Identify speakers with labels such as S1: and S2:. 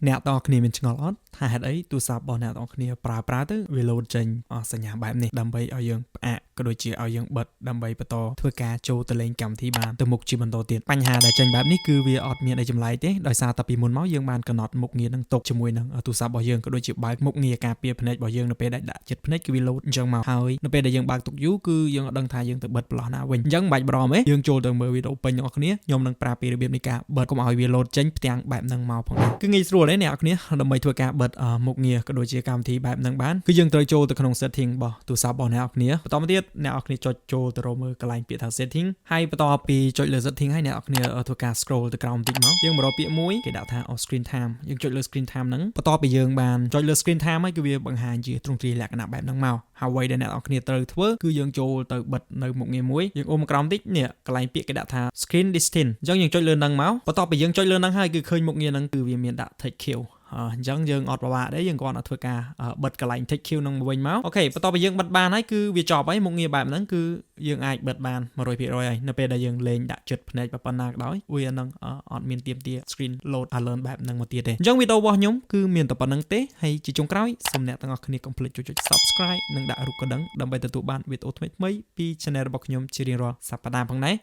S1: អ្នកតគ្នាមានឆ្ងល់អត់ថាហេតុអីទូរស័ព្ទរបស់អ្នកតគ្នាប្រើទៅវាលោតចេញសញ្ញាបែបនេះដើម្បីឲ្យយើងផ្អាកក៏ដូចជាឲ្យយើងបិទដើម្បីបន្តធ្វើការចូលទៅលេងកម្មវិធីបានទៅមុខជាបន្តទៀតបញ្ហាដែលចេញបែបនេះគឺវាអត់មានអីចម្លែកទេដោយសារតែពីមុនមកយើងបានកំណត់មុខងារនឹងទុកជាមួយនឹងទូរស័ព្ទរបស់យើងក៏ដូចជាបើកមុខងារការពារភ្នែករបស់យើងនៅពេលដែលដាក់ចិត្តភ្នែកគឺវាលោតអញ្ចឹងមកហើយនៅពេលដែលយើងបើកទុកយូរគឺយើងអត់ដឹងថាយើងទៅបិទប្រឡោះណាវិញអញ្ចឹងមិនបាច់បារម្ភទេយើងចូលទៅមើលវីដេអូពេញអ្នកគ្នាខ្ញុំនឹងប្រាប់ពីរបៀបនៃការបិទកុំឲ្យវាលោតចេញផ្ទាំងបែបហ្នឹងមកផងដែរគឺងាយស្រួលទេអ្នកគ្នាដើម្បីធ្វើការបិទមុខងារក៏ដូចជាកម្មវិធីបែបហ្នឹងបានគឺយើងត្រូវចូលទៅក្នុង setting របស់ទូរស័ព្ទរបស់អ្នកគ្នាបន្តមកទៀតអ្នកគ្នាចុចចូលទៅរកមើលកន្លែងពាក្យថា setting ហើយបន្ទាប់ពីចុចលើ setting ហើយអ្នកគ្នាធ្វើការ scroll ទៅក្រោមបន្តិចមកយើងមករកពាក្យមួយគេដាក់ថា screen time យើងចុចលើ screen time ហ្នឹងបន្ទាប់ពីយើងបានចុចលើ screen time ហើយគឺវាបង្ហាញជាទ្រង់ទ្រាយលក្ខណៈបែបហ្នឹងមកហើយអ្វីដែលអ្នកគ្នាត្រូវធ្វើគឺយើងចូលទៅបិទនៅមុខងារមួយយើងអ៊ុំក្រោមបន្តិចនេះកន្លែងពាក្យគេដាក់ថា screen distance អញ្ចឹងយើងចុចលើហ្នឹងមកបន្ទាប់ពីយើងចុចលើហ្នឹងហើយគឺឃើញមុខងារហ្នឹងគឺវាមានដាក់ take killអញ្ចឹងយើងអត់ពិបាកទេយើងគ្រាន់តែធ្វើការបិទកន្លែង take queue នឹងវិញមកអូខេបន្ទាប់ពីយើងបិទបានហើយគឺវាចប់ហើយមុខងារបែបហ្នឹងគឺយើងអាចបិទបាន 100% ហើយនៅពេលដែលយើងលេងដាក់ចិត្តភ្នែកប៉ុណ្ណាក៏ដោយវាហ្នឹងអត់មានទាមទារ screen load alert បែបហ្នឹងមកទៀតទេអញ្ចឹងវីដេអូរបស់ខ្ញុំគឺមានតែប៉ុណ្្នឹងទេហើយជាចុងក្រោយសូមអ្នកទាំងអស់គ្នាកុំភ្លេចចុច subscribe និងដាក់រូបកណ្ដឹងដើម្បីទទួលបានវីដេអូថ្មីៗពី channel របស់ខ្ញុំជារៀងរាល់សប្តាហ៍ផងដែរ